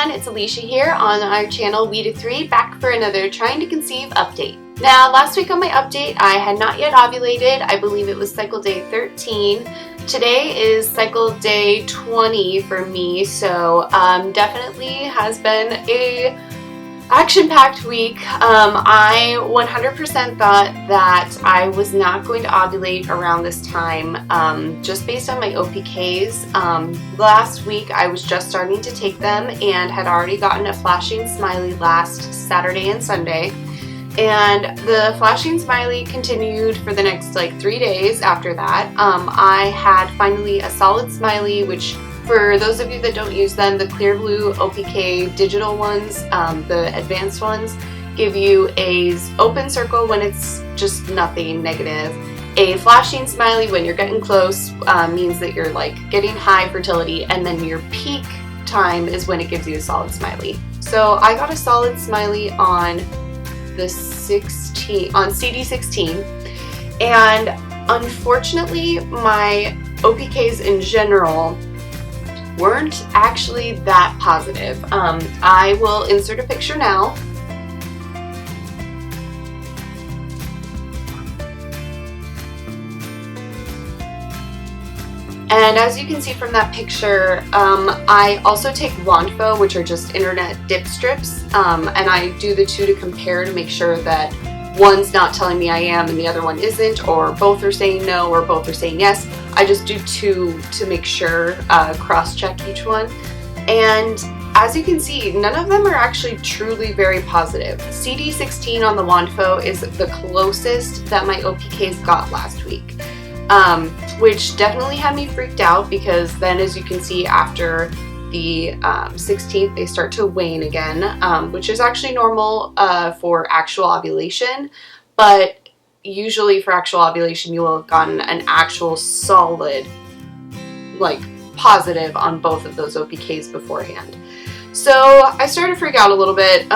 everyone, it's Alicia here on our channel We to 3, back for another Trying to Conceive update. Now, last week on my update, I had not yet ovulated. I believe it was cycle day 13. Today is cycle day 20 for me, so definitely has been a action-packed week. I 100% thought that I was not going to ovulate around this time, just based on my OPKs. Last week I was just starting to take them and had already gotten a flashing smiley last Saturday and Sunday. And the flashing smiley continued for the next like 3 days after that. I had finally a solid smiley, which for those of you that don't use them, the clear blue OPK digital ones, the advanced ones, give you a open circle when it's just nothing negative. A flashing smiley when you're getting close means that you're like getting high fertility, and then your peak time is when it gives you a solid smiley. So I got a solid smiley on the CD16, and unfortunately my OPKs in general weren't actually that positive. I will insert a picture now. And as you can see from that picture, I also take Wandfo, which are just internet dip strips, and I do the two to compare to make sure that one's not telling me I am and the other one isn't, or both are saying no or both are saying yes. I just do two to make sure, cross-check each one. And as you can see, none of them are actually truly very positive. CD16 on the Wandfo is the closest that my OPKs got last week, which definitely had me freaked out, because then, as you can see, after the 16th, they start to wane again, which is actually normal for actual ovulation, but usually for actual ovulation you will have gotten an actual solid, like, positive on both of those OPKs beforehand. So I started to freak out a little bit.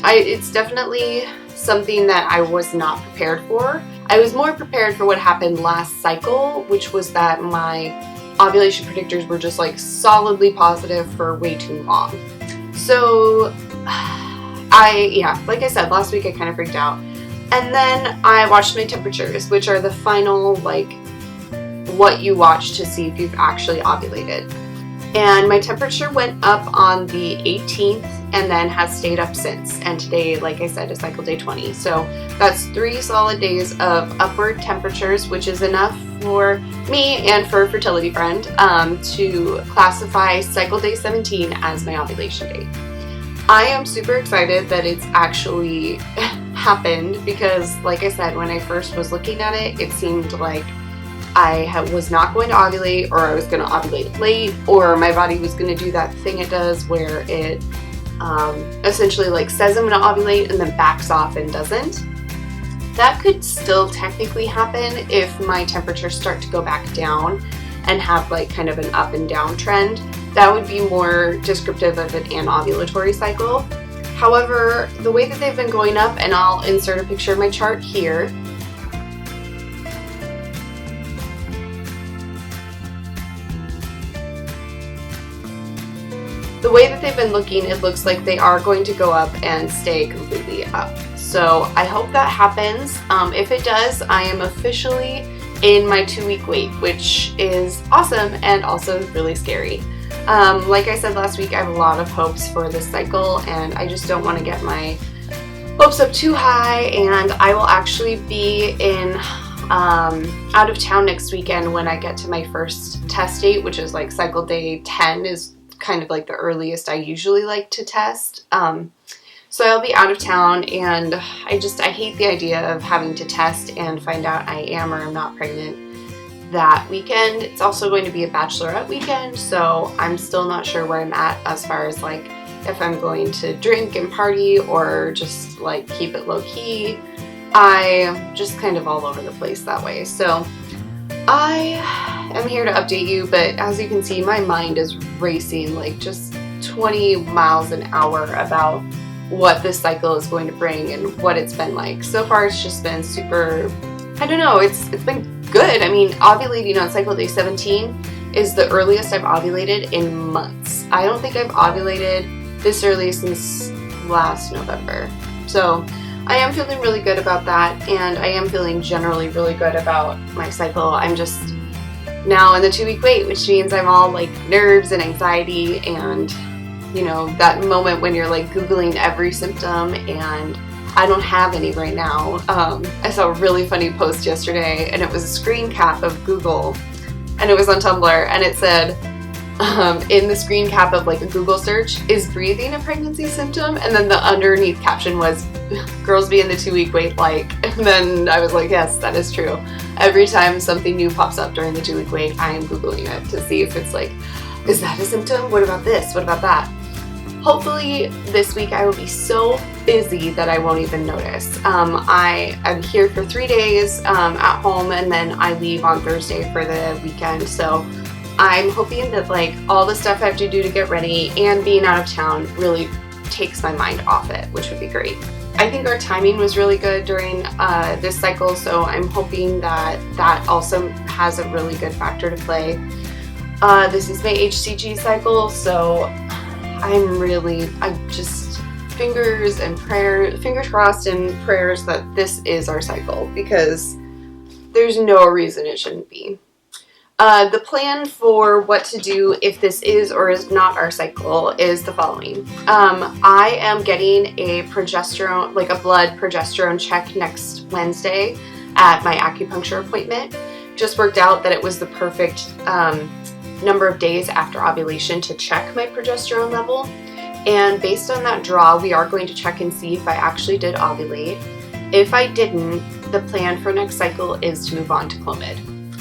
It's definitely something that I was not prepared for. I was more prepared for what happened last cycle, which was that my ovulation predictors were just like solidly positive for way too long. So like I said, last week I kind of freaked out. And then I watched my temperatures, which are the final, like, what you watch to see if you've actually ovulated. And my temperature went up on the 18th and then has stayed up since. And today, like I said, is cycle day 20. So that's 3 solid days of upward temperatures, which is enough for me and for Fertility Friend to classify cycle day 17 as my ovulation date. I am super excited that it's actually happened, because, like I said, when I first was looking at it, it seemed like I was not going to ovulate, or I was going to ovulate late, or my body was going to do that thing it does where it essentially like says I'm going to ovulate and then backs off and doesn't. That could still technically happen if my temperatures start to go back down and have like kind of an up and down trend. That would be more descriptive of an anovulatory cycle. However, the way that they've been going up, and I'll insert a picture of my chart here, the way that they've been looking, it looks like they are going to go up and stay completely up. So I hope that happens. If it does, I am officially in my 2-week wait, which is awesome and also really scary. Like I said last week, I have a lot of hopes for this cycle, and I just don't want to get my hopes up too high. And I will actually be in out of town next weekend when I get to my first test date, which is like cycle day 10 is kind of like the earliest I usually like to test. So I'll be out of town, and I hate the idea of having to test and find out I am or am not pregnant that weekend. It's also going to be a bachelorette weekend, so I'm still not sure where I'm at as far as like if I'm going to drink and party or just like keep it low key. I'm just kind of all over the place that way. So I am here to update you, but as you can see, my mind is racing like just 20 miles an hour about what this cycle is going to bring and what it's been like. So far it's just been super, I don't know, it's been good. I mean, ovulating on cycle day 17 is the earliest I've ovulated in months. I don't think I've ovulated this early since last November. So I am feeling really good about that, and I am feeling generally really good about my cycle. I'm just now in the 2-week wait, which means I'm all like nerves and anxiety and, you know, that moment when you're like Googling every symptom, and I don't have any right now. I saw a really funny post yesterday, and it was a screen cap of Google, and it was on Tumblr, and it said, in the screen cap of like a Google search, is breathing a pregnancy symptom? And then the underneath caption was, girls be in the 2-week wait like. And then I was like, yes, that is true. Every time something new pops up during the 2-week wait, I am Googling it to see if it's like, is that a symptom? What about this? What about that? Hopefully this week I will be so busy that I won't even notice. I'm here for 3 days at home, and then I leave on Thursday for the weekend. So I'm hoping that like all the stuff I have to do to get ready and being out of town really takes my mind off it, which would be great. I think our timing was really good during this cycle, so I'm hoping that that also has a really good factor to play. This is my HCG cycle, so I'm just fingers crossed and prayers that this is our cycle, because there's no reason it shouldn't be. The plan for what to do if this is or is not our cycle is the following. I am getting a progesterone, like a blood progesterone check next Wednesday at my acupuncture appointment. Just worked out that it was the perfect number of days after ovulation to check my progesterone level. And based on that draw, we are going to check and see if I actually did ovulate. If I didn't, the plan for next cycle is to move on to Clomid.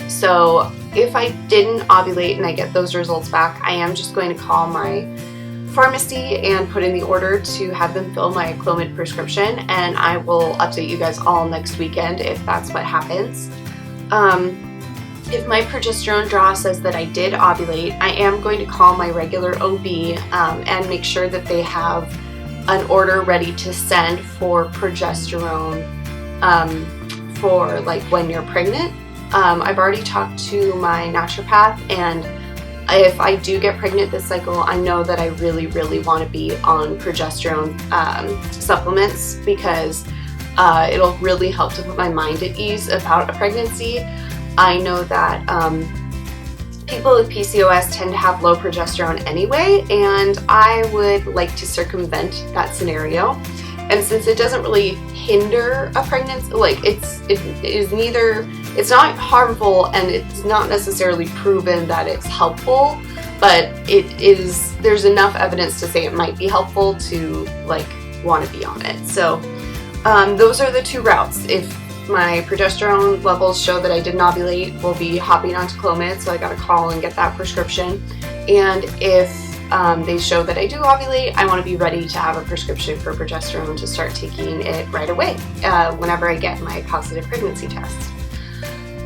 So if I didn't ovulate and I get those results back, I am just going to call my pharmacy and put in the order to have them fill my Clomid prescription, and I will update you guys all next weekend if that's what happens. If my progesterone draw says that I did ovulate, I am going to call my regular OB and make sure that they have an order ready to send for progesterone for like when you're pregnant. I've already talked to my naturopath, and if I do get pregnant this cycle, I know that I really, really want to be on progesterone supplements, because it'll really help to put my mind at ease about a pregnancy. I know that people with PCOS tend to have low progesterone anyway, and I would like to circumvent that scenario. And since it doesn't really hinder a pregnancy, like it's not harmful and it's not necessarily proven that it's helpful, but there's enough evidence to say it might be helpful to like want to be on it. So those are the two routes. If my progesterone levels show that I didn't ovulate, we'll be hopping onto Clomid, so I gotta call and get that prescription. And if they show that I do ovulate, I want to be ready to have a prescription for progesterone to start taking it right away whenever I get my positive pregnancy test.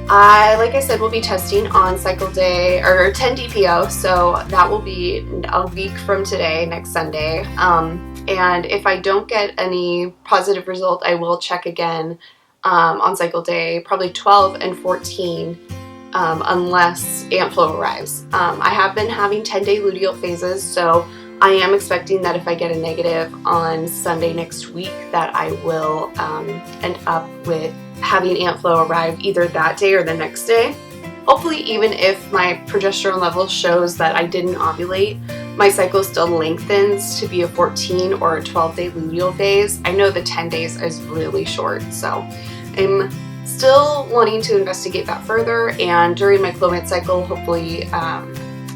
Like I said, we'll be testing on cycle day, or 10 DPO, so that will be a week from today, next Sunday. And if I don't get any positive result, I will check again on cycle day, probably 12 and 14, unless ant flow arrives. I have been having 10-day luteal phases, so I am expecting that if I get a negative on Sunday next week, that I will end up with having ant flow arrive either that day or the next day. Hopefully, even if my progesterone level shows that I didn't ovulate, my cycle still lengthens to be a 14 or a 12-day luteal phase. I know the 10 days is really short, so I'm still wanting to investigate that further, and during my Clomid cycle, hopefully,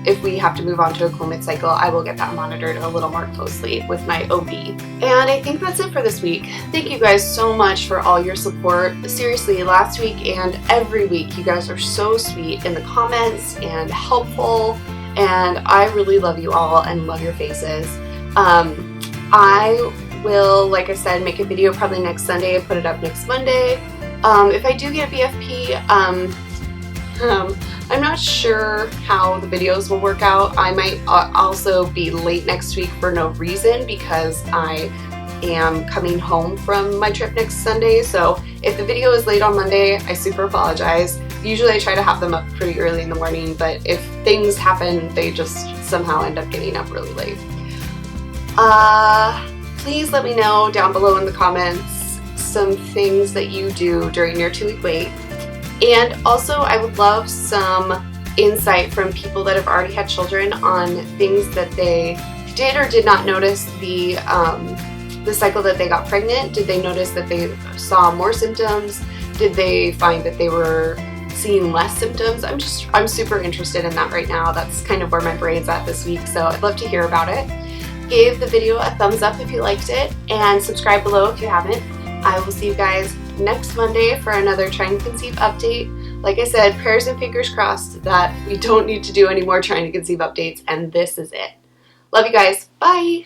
if we have to move on to a Clomid cycle, I will get that monitored a little more closely with my OB. And I think that's it for this week. Thank you guys so much for all your support. Seriously, last week and every week, you guys are so sweet in the comments and helpful, and I really love you all and love your faces. I will, like I said, make a video probably next Sunday and put it up next Monday. If I do get a BFP, I'm not sure how the videos will work out. I might also be late next week for no reason, because I am coming home from my trip next Sunday. So if the video is late on Monday, I super apologize. Usually I try to have them up pretty early in the morning, but if things happen, they just somehow end up getting up really late. Please let me know down below in the comments some things that you do during your 2-week wait. And also, I would love some insight from people that have already had children on things that they did or did not notice the cycle that they got pregnant. Did they notice that they saw more symptoms? Did they find that they were seeing less symptoms? I'm super interested in that right now. That's kind of where my brain's at this week, so I'd love to hear about it. Give the video a thumbs up if you liked it, and subscribe below if you haven't. I will see you guys next Monday for another Trying to Conceive update. Like I said, prayers and fingers crossed that we don't need to do any more Trying to Conceive updates, and this is it. Love you guys. Bye!